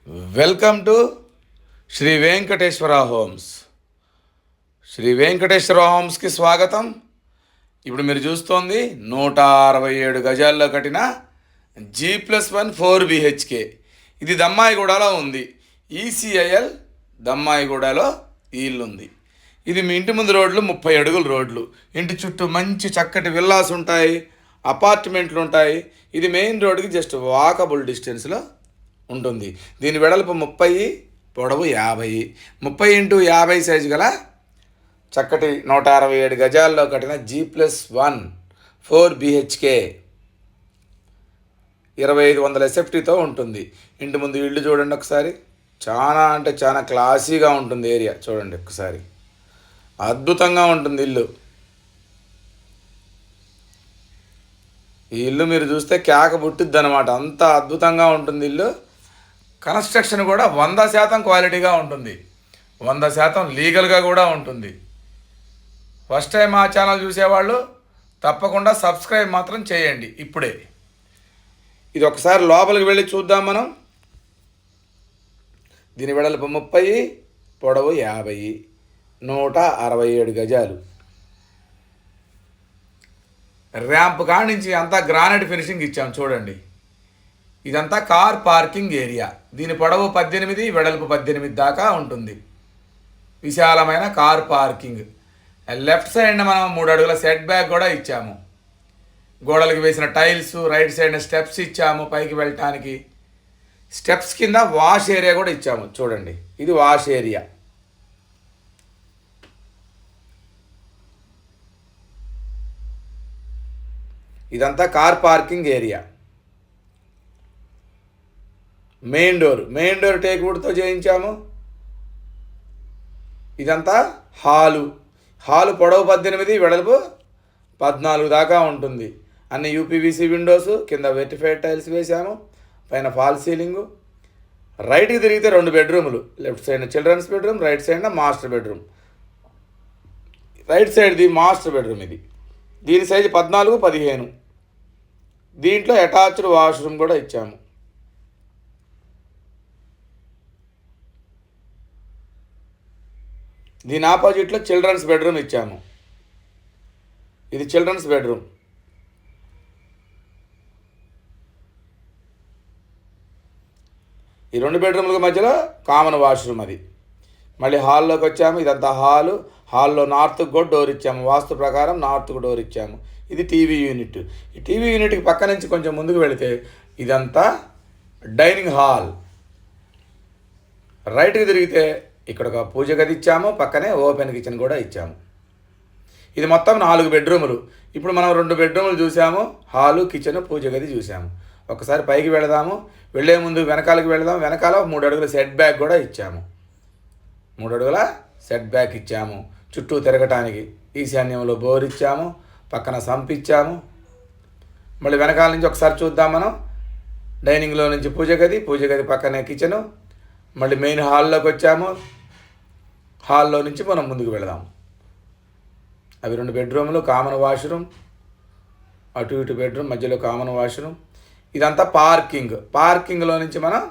Welcome to Shri Venkateswara homes. Shri Venkateswara హోమ్స్కి స్వాగతం. ఇప్పుడు మీరు చూస్తోంది 167 గజాల్లో కట్టిన G+1 4 BHK. ఇది దమ్మాయిగూడలో ఉంది. ఈసీఐఎల్ దమ్మాయిగూడలో ఈ ఇల్లు ఉంది. ఇది మీ ఇంటి ముందు రోడ్లు 30 అడుగుల రోడ్లు. ఇంటి చుట్టూ మంచి చక్కటి విల్లాస్ ఉంటాయి, అపార్ట్మెంట్లు ఉంటాయి. ఇది మెయిన్ రోడ్డుకి జస్ట్ వాకబుల్ డిస్టెన్స్లో ఉంటుంది. దీని వెడల్పు 30, పొడవు 50. 30x50 సైజు గల చక్కటి 167 గజాల్లో కట్టిన G+1 4 BHK 2500 SFTతో ఉంటుంది. ఇంటి ముందు ఇల్లు చూడండి ఒకసారి. చాలా అంటే చాలా క్లాసీగా ఉంటుంది. ఏరియా చూడండి ఒకసారి, అద్భుతంగా ఉంటుంది ఇల్లు. ఈ ఇల్లు మీరు చూస్తే కేక పుట్టిద్ది అనమాట, అంత అద్భుతంగా ఉంటుంది ఇల్లు. కన్స్ట్రక్షన్ కూడా 100% క్వాలిటీగా ఉంటుంది, 100% లీగల్గా కూడా ఉంటుంది. ఫస్ట్ టైం మా ఛానల్ చూసేవాళ్ళు తప్పకుండా సబ్స్క్రైబ్ మాత్రం చేయండి ఇప్పుడే. ఇది ఒకసారి లోపలికి వెళ్ళి చూద్దాం మనం. దీని వెడల్పు 30, పొడవు 50, 167 గజాలు. ర్యాంప్ కాడి నుంచి అంతా గ్రానైట్ ఫినిషింగ్ ఇచ్చాం చూడండి. ఇదంతా కార్ పార్కింగ్ ఏరియా. దీని పొడవు 18, వెడల్పు 18 దాకా ఉంటుంది. విశాలమైన కార్ పార్కింగ్. లెఫ్ట్ సైడ్ మనం 3 అడుగుల సెట్ బ్యాక్ కూడా ఇచ్చాము. గోడలకు వేసిన టైల్స్, రైట్ సైడ్ స్టెప్స్ ఇచ్చాము పైకి వెళ్ళటానికి. స్టెప్స్ కింద వాష్ ఏరియా కూడా ఇచ్చాము చూడండి. ఇది వాష్ ఏరియా. ఇదంతా car parking area. Main door టేక్వుడ్తో చేయించాము. ఇదంతా హాలు పొడవు 18, వెడల్పు 14 దాకా ఉంటుంది. అన్ని యూపీవీసీ విండోస్, కింద వెర్టిఫైడ్ టైల్స్ వేసాము, పైన ఫాల్ సీలింగు. రైట్కి తిరిగితే 2 బెడ్రూములు. Left side children's bedroom, right side master bedroom. Right సైడ్ది మాస్టర్ బెడ్రూమ్. ఇది దీని సైజు 14, 15. దీంట్లో అటాచ్డ్ వాష్రూమ్ కూడా ఇచ్చాము. దీని ఆపోజిట్లో చిల్డ్రన్స్ బెడ్రూమ్ ఇచ్చాము. ఇది చిల్డ్రన్స్ బెడ్రూమ్. ఈ 2 బెడ్రూమ్ల మధ్యలో కామన్ వాష్రూమ్. అది మళ్ళీ హాల్లోకి వచ్చాము. ఇదంతా హాల్లో నార్త్కి కూడా డోర్ ఇచ్చాము. వాస్తు ప్రకారం నార్త్కు డోర్ ఇచ్చాము. ఇది టీవీ యూనిట్. ఈ టీవీ యూనిట్కి పక్క నుంచి కొంచెం ముందుకు వెళితే ఇదంతా డైనింగ్ హాల్. రైట్కి తిరిగితే ఇక్కడ ఒక పూజ గది ఇచ్చాము, పక్కనే ఓపెన్ కిచెన్ కూడా ఇచ్చాము. ఇది మొత్తం 4 బెడ్రూములు. ఇప్పుడు మనం 2 బెడ్రూములు చూసాము, హాలు, కిచెన్, పూజ గది చూసాము. ఒకసారి పైకి వెళదాము. వెళ్ళే ముందు వెనకాలకి వెళదాము. వెనకాల 3 అడుగుల సెట్ బ్యాక్ కూడా ఇచ్చాము. 3 అడుగుల సెట్ బ్యాక్ ఇచ్చాము. చుట్టూ తిరగటానికి ఈశాన్యంలో బోర్ ఇచ్చాము, పక్కన సంప్ ఇచ్చాము. మళ్ళీ వెనకాల నుంచి ఒకసారి చూద్దాం మనం. డైనింగ్లో నుంచి పూజ గది పక్కనే కిచెను. మళ్ళీ మెయిన్ హాల్లోకి వచ్చాము. హాల్లో నుంచి మనం ముందుకు వెళదాం. అవి 2 బెడ్రూమ్లు, కామన్ వాష్రూమ్, అటు ఇటు బెడ్రూమ్, మధ్యలో కామన్ వాష్రూమ్. ఇదంతా పార్కింగ్లో నుంచి మనం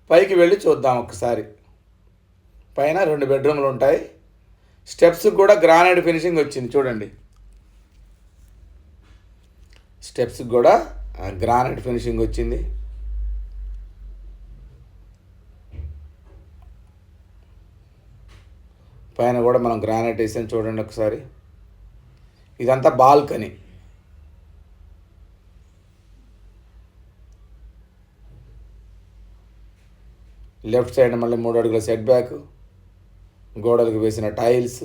పైకి వెళ్ళి చూద్దాం ఒకసారి. పైన 2 బెడ్రూమ్లు ఉంటాయి. స్టెప్స్కి కూడా గ్రానైట్ ఫినిషింగ్ వచ్చింది చూడండి. స్టెప్స్కి కూడా గ్రానైట్ ఫినిషింగ్ వచ్చింది. పైన కూడా మనం గ్రానైట్ వేసాం చూడండి ఒకసారి. ఇదంతా బాల్కనీ. లెఫ్ట్ సైడ్ మళ్ళీ 3 అడుగుల సెట్ బ్యాక్, గోడలకు వేసిన టైల్స్.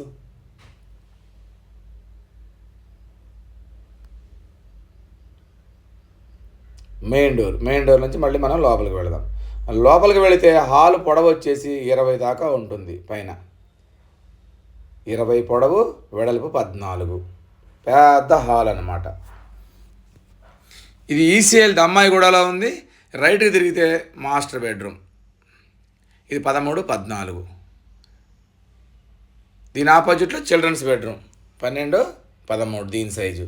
మెయిన్ డోర్ నుంచి మళ్ళీ మనం లోపలికి వెళదాం. లోపలికి వెళితే హాల్ పొడవు వచ్చేసి 20 దాకా ఉంటుంది. పైన 20 పొడవు, వెడల్పు 14. పెద్ద హాల్ అన్నమాట. ఇది ఈసీఐఎల్ దమ్మాయిగూడలో ఉంది. రైట్కి తిరిగితే మాస్టర్ బెడ్రూమ్. ఇది 13, 14. దీని ఆపోజిట్లో చిల్డ్రన్స్ బెడ్రూమ్ 12, 13 దీని సైజు.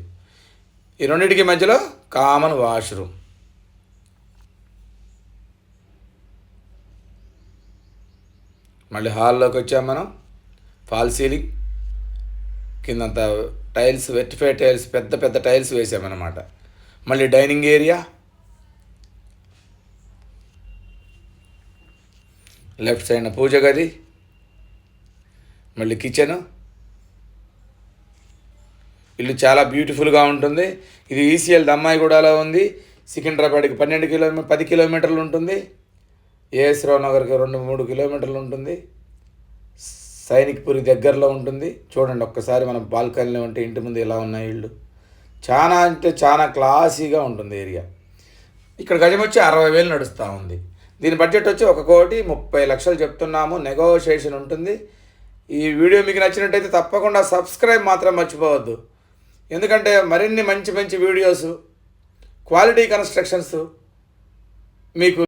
ఈ రెండింటికి మధ్యలో కామన్ వాష్రూమ్. మళ్ళీ హాల్లోకి వచ్చాం మనం. ఫాల్ సీలింగ్ కిందంతా టైల్స్, వెర్టిఫై టైల్స్, పెద్ద పెద్ద టైల్స్ వేసామన్నమాట. మళ్ళీ డైనింగ్ ఏరియా, లెఫ్ట్ సైడ్ పూజ గది, మళ్ళీ కిచెను. ఇల్లు చాలా బ్యూటిఫుల్గా ఉంటుంది. ఇది ఈసీఎల్ దమ్మాయిగూడలో ఉంది. సికింద్రాబాద్కి 10 కిలోమీటర్లు ఉంటుంది. ఏఎస్ రావు నగర్కి 2-3 కిలోమీటర్లు ఉంటుంది. సైనిక్పురి దగ్గరలో ఉంటుంది. చూడండి ఒక్కసారి మన బాల్కనీలో ఉంటే ఇంటి ముందు ఎలా ఉన్నాయి ఇళ్ళు. చాలా అంటే చాలా క్లాసీగా ఉంటుంది ఏరియా. ఇక్కడ గజం వచ్చి 60,000 నడుస్తూ ఉంది. దీని బడ్జెట్ వచ్చి 1,30,00,000 చెప్తున్నాము. నెగోషియేషన్ ఉంటుంది. ఈ వీడియో మీకు నచ్చినట్టయితే తప్పకుండా సబ్స్క్రైబ్ మాత్రం మర్చిపోవద్దు. ఎందుకంటే మరిన్ని మంచి మంచి వీడియోస్, క్వాలిటీ కన్స్ట్రక్షన్స్ మీకు